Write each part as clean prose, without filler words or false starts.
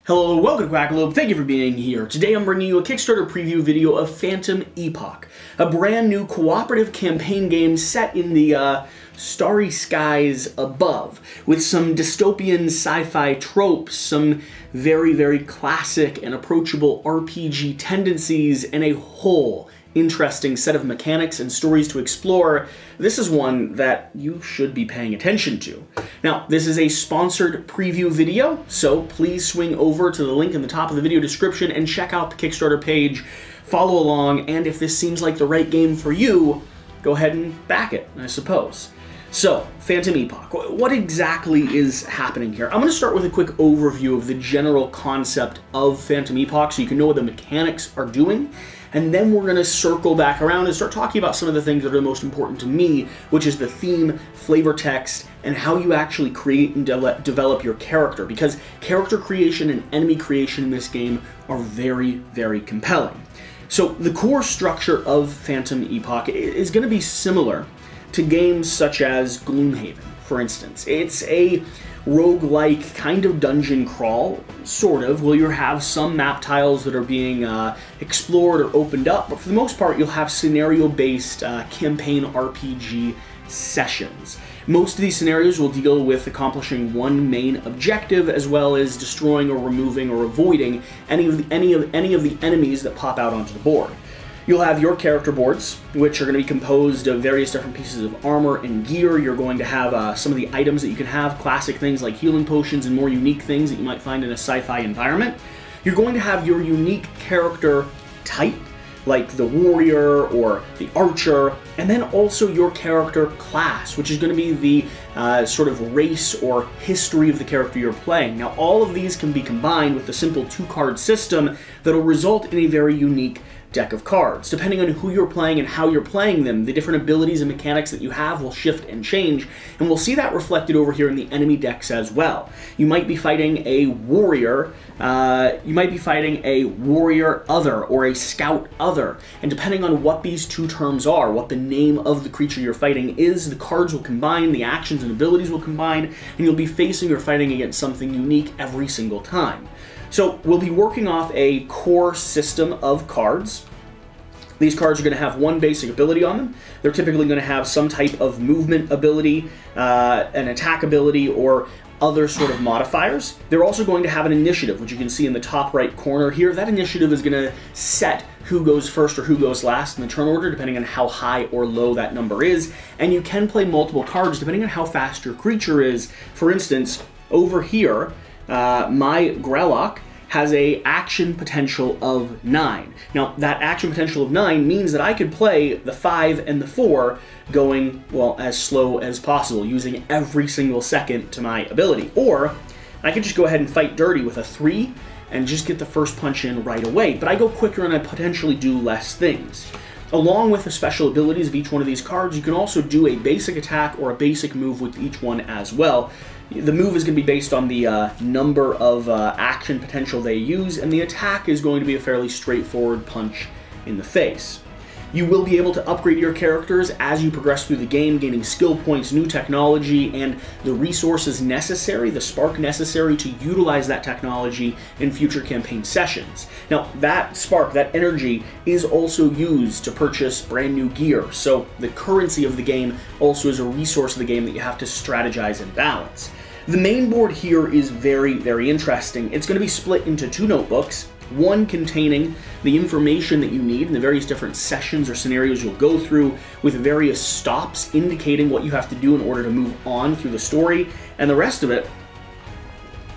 Hello, welcome to Quackalope. Thank you for being here. Today I'm bringing you a Kickstarter preview video of Phantom Epoch, a brand new cooperative campaign game set in the starry skies above, with some dystopian sci-fi tropes, some very, very classic and approachable RPG tendencies, and a whole interesting set of mechanics and stories to explore. This is one that you should be paying attention to. Now, this is a sponsored preview video, so please swing over to the link in the top of the video description and check out the Kickstarter page, follow along, and if this seems like the right game for you, go ahead and back it, I suppose. So, Phantom Epoch, what exactly is happening here? I'm going to start with a quick overview of the general concept of Phantom Epoch so you can know what the mechanics are doing, and then we're going to circle back around and start talking about some of the things that are the most important to me, which is the theme, flavor text, and how you actually create and develop your character, because character creation and enemy creation in this game are very, very compelling. So the core structure of Phantom Epoch is going to be similar to games such as Gloomhaven, for instance. It's a roguelike kind of dungeon crawl, sort of, where you have some map tiles that are being explored or opened up, but for the most part you'll have scenario-based campaign RPG sessions. Most of these scenarios will deal with accomplishing one main objective, as well as destroying or removing or avoiding any of the enemies that pop out onto the board. You'll have your character boards, which are going to be composed of various different pieces of armor and gear. You're going to have some of the items that you can have, classic things like healing potions and more unique things that you might find in a sci-fi environment. You're going to have your unique character type, like the warrior or the archer, and then also your character class, which is going to be the sort of race or history of the character you're playing. Now, all of these can be combined with the simple two-card system that will result in a very unique deck of cards. Depending on who you're playing and how you're playing them, the different abilities and mechanics that you have will shift and change, and we'll see that reflected over here in the enemy decks as well. You might be fighting a warrior, other, or a scout other, and depending on what these two terms are, what the name of the creature you're fighting is, the cards will combine, the actions and abilities will combine, and you'll be facing or fighting against something unique every single time. So we'll be working off a core system of cards. These cards are going to have one basic ability on them. They're typically going to have some type of movement ability, an attack ability, or other sort of modifiers. They're also going to have an initiative, which you can see in the top right corner here. That initiative is going to set who goes first or who goes last in the turn order, depending on how high or low that number is. And you can play multiple cards depending on how fast your creature is. For instance, over here, my Grellock has a action potential of 9. Now, that action potential of 9 means that I could play the 5 and the 4 going, well, as slow as possible, using every single second to my ability. Or I could just go ahead and fight dirty with a 3 and just get the first punch in right away, but I go quicker and I potentially do less things. Along with the special abilities of each one of these cards, you can also do a basic attack or a basic move with each one as well. The move is going to be based on the number of action potential they use, and the attack is going to be a fairly straightforward punch in the face. You will be able to upgrade your characters as you progress through the game, gaining skill points, new technology, and the resources necessary, the spark necessary to utilize that technology in future campaign sessions. Now, that spark, that energy, is also used to purchase brand new gear, so the currency of the game also is a resource of the game that you have to strategize and balance. The main board here is very, very interesting. It's going to be split into two notebooks, one containing the information that you need in the various different sessions or scenarios you'll go through, with various stops indicating what you have to do in order to move on through the story, and the rest of it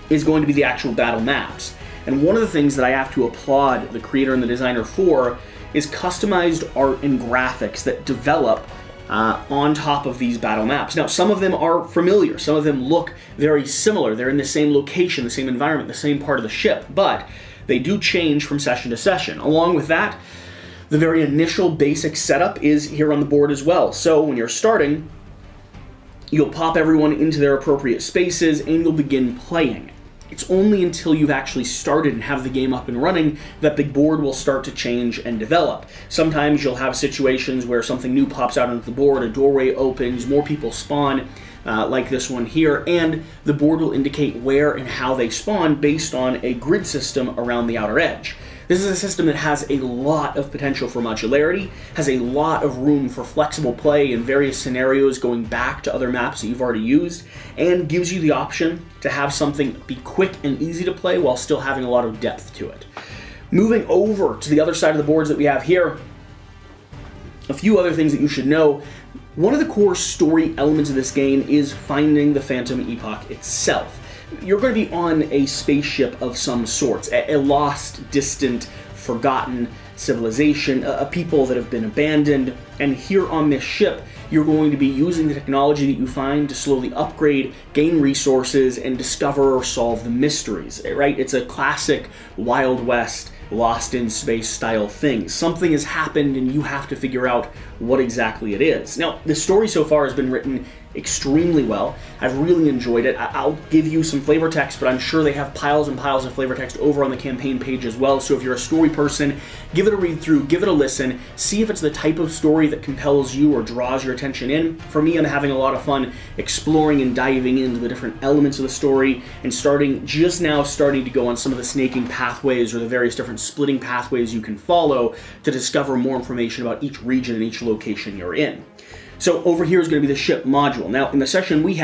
is going to be the actual battle maps. And one of the things that I have to applaud the creator and the designer for is customized art and graphics that develop on top of these battle maps. Now, some of them are familiar, some of them look very similar, they're in the same location, the same environment, the same part of the ship, but they do change from session to session. Along with that, the very initial basic setup is here on the board as well. So when you're starting, you'll pop everyone into their appropriate spaces and you'll begin playing. It's only until you've actually started and have the game up and running that the board will start to change and develop. Sometimes you'll have situations where something new pops out onto the board, a doorway opens, more people spawn. like this one here, and the board will indicate where and how they spawn based on a grid system around the outer edge. This is a system that has a lot of potential for modularity, has a lot of room for flexible play in various scenarios going back to other maps that you've already used, and gives you the option to have something be quick and easy to play while still having a lot of depth to it. Moving over to the other side of the boards that we have here, a few other things that you should know. One of the core story elements of this game is finding the Phantom Epoch itself. You're going to be on a spaceship of some sorts, a lost, distant, forgotten civilization, a people that have been abandoned, and here on this ship, you're going to be using the technology that you find to slowly upgrade, gain resources, and discover or solve the mysteries, right? It's a classic Wild West, Lost in Space style thing. Something has happened and you have to figure out what exactly it is. Now, the story so far has been written extremely well. I've really enjoyed it. I'll give you some flavor text, but I'm sure they have piles and piles of flavor text over on the campaign page as well. So if you're a story person, give it a read through, give it a listen, see if it's the type of story that compels you or draws your attention in. For me, I'm having a lot of fun exploring and diving into the different elements of the story and just now starting to go on some of the snaking pathways or the various different splitting pathways you can follow to discover more information about each region and each location you're in. So over here is going to be the ship module. Now, in the section we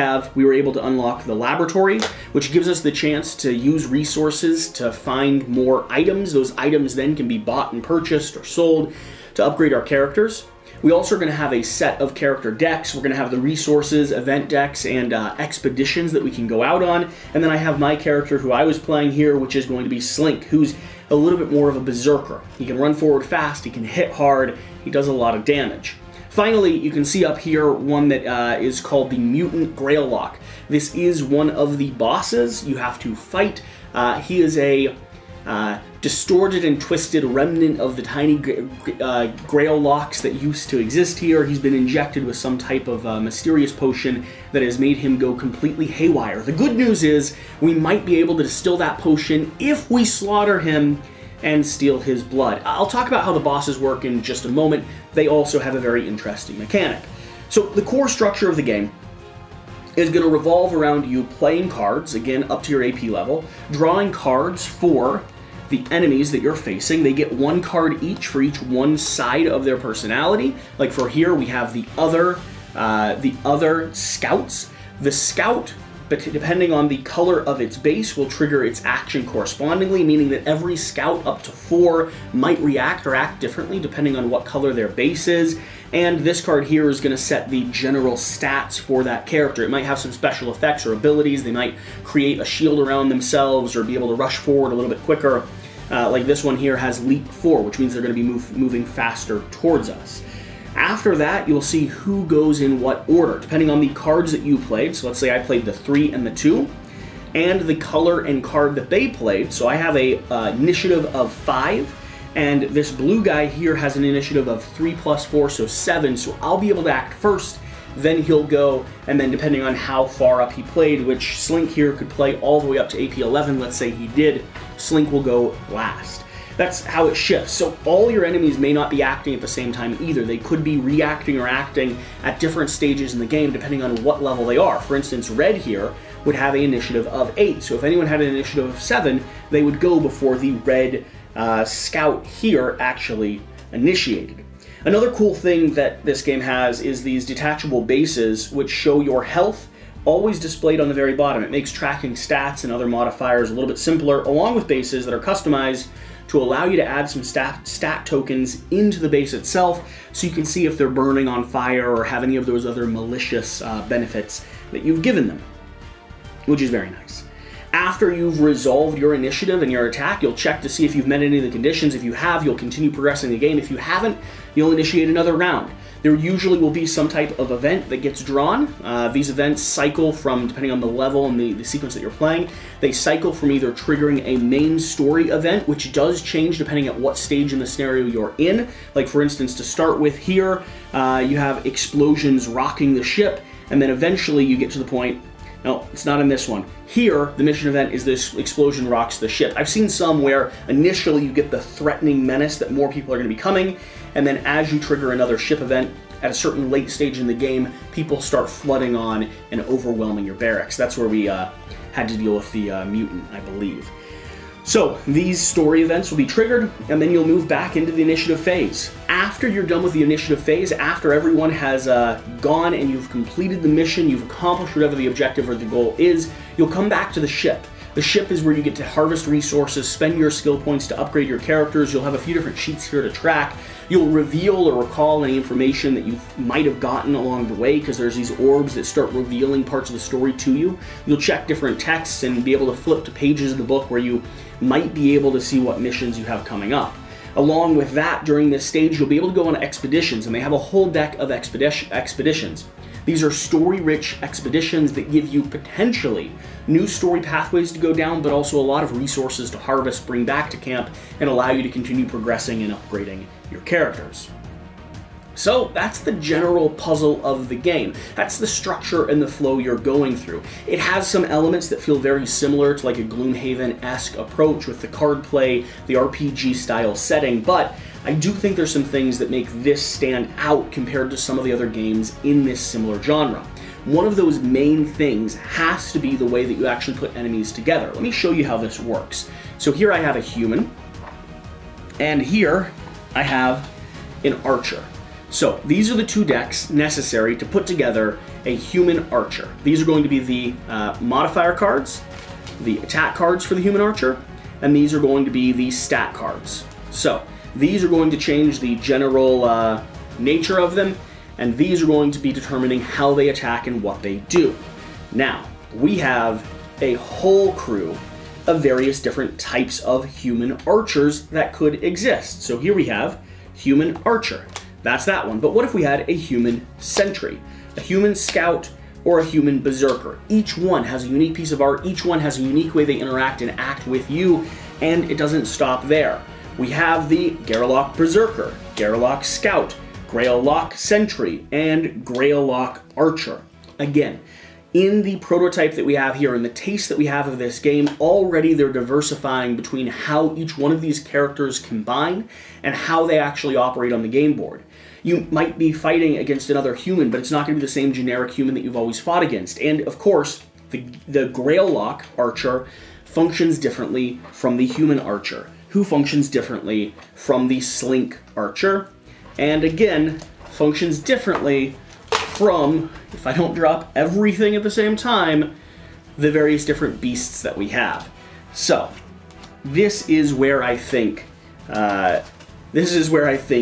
were able to unlock the laboratory, which gives us the chance to use resources to find more items. Those items then can be bought and purchased or sold to upgrade our characters. We also are going to have a set of character decks. We're going to have the resources, event decks, and expeditions that we can go out on. And then I have my character who I was playing here, which is going to be Slink, who's a little bit more of a berserker. He can run forward fast, he can hit hard, he does a lot of damage. Finally, you can see up here one that is called the Mutant Greylock. This is one of the bosses you have to fight. He is a distorted and twisted remnant of the tiny Greylocks that used to exist here. He's been injected with some type of mysterious potion that has made him go completely haywire. The good news is we might be able to distill that potion if we slaughter him and steal his blood. I'll talk about how the bosses work in just a moment. They also have a very interesting mechanic. So the core structure of the game is going to revolve around you playing cards, again up to your AP level, drawing cards for the enemies that you're facing. They get one card each for each one side of their personality. Like for here we have the other scouts. The scout, but depending on the color of its base, will trigger its action correspondingly, meaning that every scout up to 4 might react or act differently depending on what color their base is. And this card here is going to set the general stats for that character. It might have some special effects or abilities. They might create a shield around themselves or be able to rush forward a little bit quicker. Like this one here has Leap 4, which means they're going to be moving faster towards us. After that, you'll see who goes in what order, depending on the cards that you played. So let's say I played the 3 and the 2, and the color and card that they played. So I have a initiative of 5, and this blue guy here has an initiative of 3 plus 4, so 7. So I'll be able to act first, then he'll go, and then depending on how far up he played, which Slink here could play all the way up to AP 11, let's say he did, Slink will go last. That's how it shifts. So all your enemies may not be acting at the same time either. They could be reacting or acting at different stages in the game depending on what level they are. For instance, Red here would have an initiative of 8. So if anyone had an initiative of 7, they would go before the Red Scout here actually initiated. Another cool thing that this game has is these detachable bases, which show your health always displayed on the very bottom. It makes tracking stats and other modifiers a little bit simpler, along with bases that are customized to allow you to add some stat tokens into the base itself so you can see if they're burning on fire or have any of those other malicious benefits that you've given them, which is very nice. After you've resolved your initiative and your attack, you'll check to see if you've met any of the conditions. If you have, you'll continue progressing the game. If you haven't, you'll initiate another round. There usually will be some type of event that gets drawn. These events cycle from, depending on the level and the sequence that you're playing, they cycle from either triggering a main story event, which does change depending on what stage in the scenario you're in. Like for instance, to start with here, you have explosions rocking the ship, and then eventually you get to the point, no, it's not in this one. Here, the mission event is this explosion rocks the ship. I've seen some where initially you get the threatening menace that more people are going to be coming, and then as you trigger another ship event, at a certain late stage in the game, people start flooding on and overwhelming your barracks. That's where we had to deal with the mutant, I believe. So these story events will be triggered, and then you'll move back into the initiative phase. After you're done with the initiative phase, after everyone has gone and you've completed the mission, you've accomplished whatever the objective or the goal is, you'll come back to the ship. The ship is where you get to harvest resources, spend your skill points to upgrade your characters. You'll have a few different sheets here to track. You'll reveal or recall any information that you might have gotten along the way, because there's these orbs that start revealing parts of the story to you. You'll check different texts and be able to flip to pages of the book where you might be able to see what missions you have coming up. Along with that, during this stage, you'll be able to go on expeditions, and they have a whole deck of expeditions. These are story-rich expeditions that give you potentially new story pathways to go down, but also a lot of resources to harvest, bring back to camp, and allow you to continue progressing and upgrading your characters. So that's the general puzzle of the game. That's the structure and the flow you're going through. It has some elements that feel very similar to like a Gloomhaven-esque approach with the card play, the RPG style setting, but I do think there's some things that make this stand out compared to some of the other games in this similar genre. One of those main things has to be the way that you actually put enemies together. Let me show you how this works. So here I have a human, and here I have an archer. So these are the two decks necessary to put together a human archer. These are going to be the modifier cards, the attack cards for the human archer, and these are going to be the stat cards. So these are going to change the general nature of them, and these are going to be determining how they attack and what they do. Now, we have a whole crew of various different types of human archers that could exist. So here we have human archer. That's that one. But what if we had a human sentry, a human scout, or a human berserker? Each one has a unique piece of art, each one has a unique way they interact and act with you, and it doesn't stop there. We have the Greylock Berserker, Greylock Scout, Greylock Sentry, and Greylock Archer. Again, in the prototype that we have here, and the taste that we have of this game, already they're diversifying between how each one of these characters combine and how they actually operate on the game board. You might be fighting against another human, but it's not going to be the same generic human that you've always fought against. And of course, the Greylock Archer functions differently from the human archer, who functions differently from the Slink Archer, and again, functions differently from, if I don't drop everything at the same time, the various different beasts that we have. So, this is where I think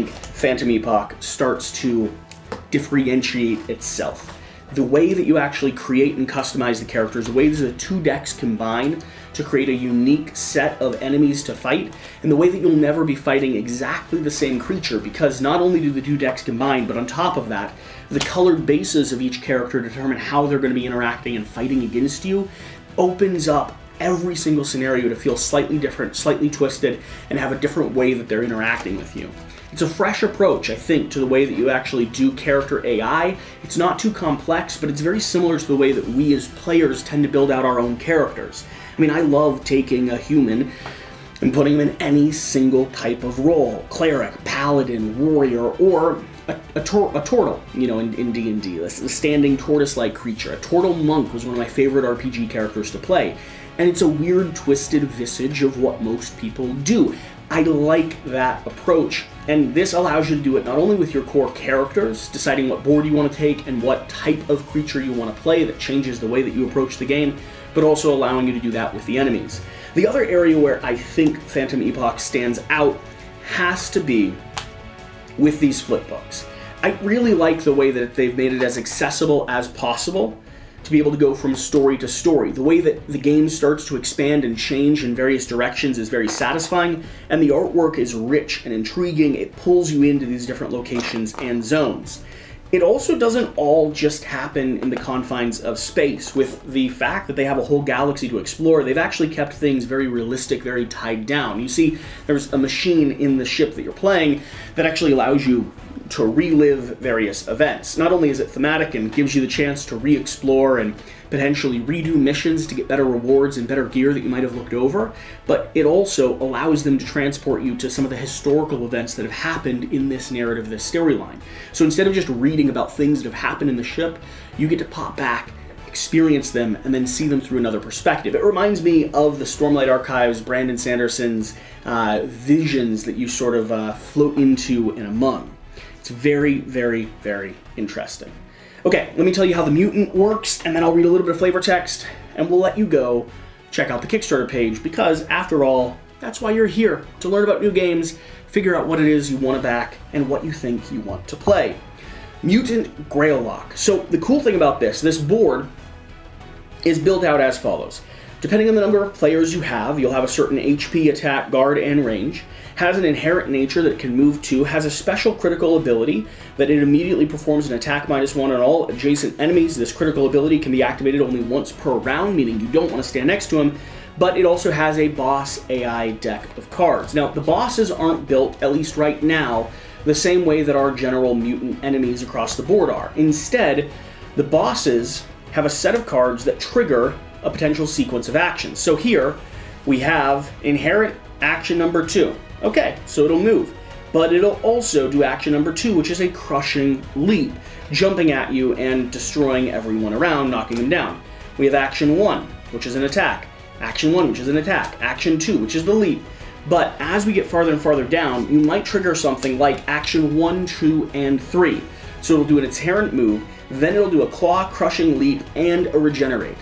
Phantom Epoch starts to differentiate itself. The way that you actually create and customize the characters, the way that the two decks combine to create a unique set of enemies to fight, and the way that you'll never be fighting exactly the same creature, because not only do the two decks combine, but on top of that, the colored bases of each character determine how they're going to be interacting and fighting against you, opens up every single scenario to feel slightly different, slightly twisted, and have a different way that they're interacting with you. It's a fresh approach, I think, to the way that you actually do character AI. It's not too complex, but it's very similar to the way that we as players tend to build out our own characters. I mean, I love taking a human and putting him in any single type of role. Cleric, paladin, warrior, or a turtle, you know, in D&D. A standing tortoise-like creature. A turtle monk was one of my favorite RPG characters to play. And it's a weird, twisted visage of what most people do. I like that approach, and this allows you to do it not only with your core characters, deciding what board you want to take and what type of creature you want to play that changes the way that you approach the game, but also allowing you to do that with the enemies. The other area where I think Phantom Epoch stands out has to be with these flip books. I really like the way that they've made it as accessible as possible to be able to go from story to story. The way that the game starts to expand and change in various directions is very satisfying, and the artwork is rich and intriguing. It pulls you into these different locations and zones. It also doesn't all just happen in the confines of space. With the fact that they have a whole galaxy to explore, they've actually kept things very realistic, very tied down. You see, there's a machine in the ship that you're playing that actually allows you to relive various events. Not only is it thematic and gives you the chance to re-explore and potentially redo missions to get better rewards and better gear that you might have looked over, but it also allows them to transport you to some of the historical events that have happened in this narrative, this storyline. So instead of just reading about things that have happened in the ship, you get to pop back, experience them, and then see them through another perspective. It reminds me of the Stormlight Archives, Brandon Sanderson's visions that you sort of float into and among. It's very, very, very interesting. Okay, let me tell you how the mutant works, and then I'll read a little bit of flavor text, and we'll let you go check out the Kickstarter page, because after all, that's why you're here, to learn about new games, figure out what it is you want to back, and what you think you want to play. Mutant Greylock. So the cool thing about this board is built out as follows. Depending on the number of players you have, you'll have a certain HP, attack, guard, and range. Has an inherent nature that it can move to, has a special critical ability that it immediately performs an attack -1 on all adjacent enemies. This critical ability can be activated only once per round, meaning you don't want to stand next to him, but it also has a boss AI deck of cards. Now, the bosses aren't built, at least right now, the same way that our general mutant enemies across the board are. Instead, the bosses have a set of cards that trigger a potential sequence of actions. So here, we have inherent action number 2. Okay, so it'll move, but it'll also do action number 2, which is a crushing leap, jumping at you and destroying everyone around, knocking them down. We have action 1, which is an attack, action 1, which is an attack, action 2, which is the leap. But as we get farther and farther down, you might trigger something like action 1, 2, and 3. So it'll do an inherent move, then it'll do a claw, crushing leap, and a regenerate.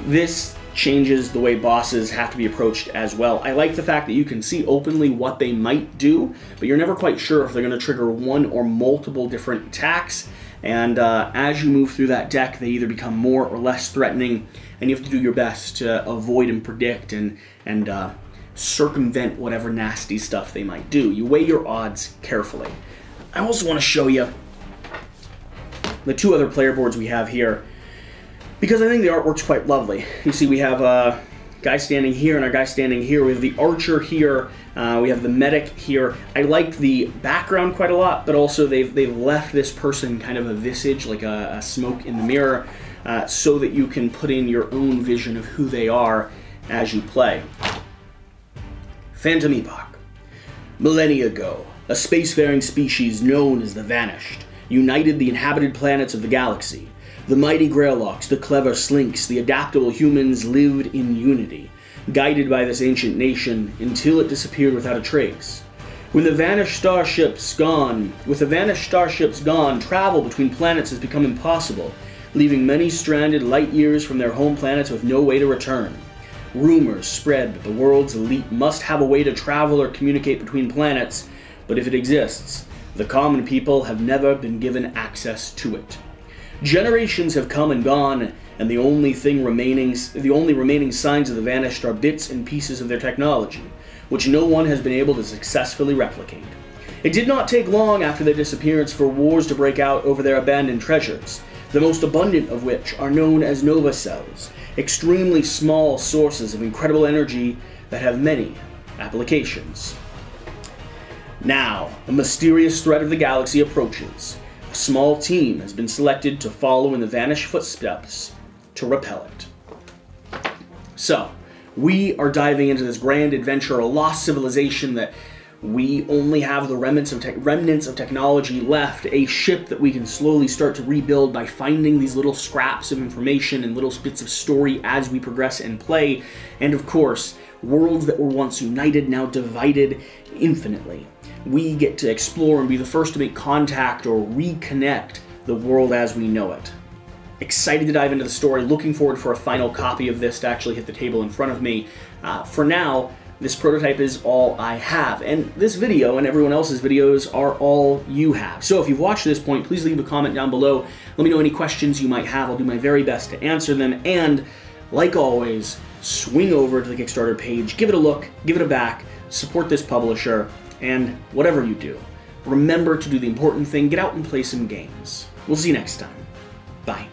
This changes the way bosses have to be approached as well. I like the fact that you can see openly what they might do, but you're never quite sure if they're going to trigger one or multiple different attacks, and as you move through that deck, they either become more or less threatening, and you have to do your best to avoid and predict and circumvent whatever nasty stuff they might do. You weigh your odds carefully. I also want to show you the 2 other player boards we have here, because I think the artwork's quite lovely. You see we have a guy standing here and a guy standing here. We have the archer here. We have the medic here. I like the background quite a lot, but also they've left this person kind of a visage, like a smoke in the mirror, so that you can put in your own vision of who they are as you play. Phantom Epoch. Millennia ago, a spacefaring species known as the Vanished united the inhabited planets of the galaxy. The mighty Greylocks, the clever Slinks, the adaptable humans lived in unity, guided by this ancient nation until it disappeared without a trace. With the vanished starships gone, travel between planets has become impossible, leaving many stranded light years from their home planets with no way to return. Rumors spread that the world's elite must have a way to travel or communicate between planets, but if it exists, the common people have never been given access to it. Generations have come and gone, and the only remaining signs of the Vanished are bits and pieces of their technology, which no one has been able to successfully replicate. It did not take long after their disappearance for wars to break out over their abandoned treasures, the most abundant of which are known as nova cells, extremely small sources of incredible energy that have many applications. Now, a mysterious threat of the galaxy approaches. A small team has been selected to follow in the Vanished footsteps to repel it. So, we are diving into this grand adventure, a lost civilization that we only have the remnants of technology left, a ship that we can slowly start to rebuild by finding these little scraps of information and little bits of story as we progress and play, and of course, worlds that were once united, now divided infinitely. We get to explore and be the first to make contact or reconnect the world as we know it. Excited to dive into the story, looking forward for a final copy of this to actually hit the table in front of me. For now, this prototype is all I have, and this video and everyone else's videos are all you have. So if you've watched to this point, please leave a comment down below. Let me know any questions you might have. I'll do my very best to answer them, and like always, swing over to the Kickstarter page, give it a look, give it a back, support this publisher, and whatever you do, remember to do the important thing, get out and play some games. We'll see you next time. Bye.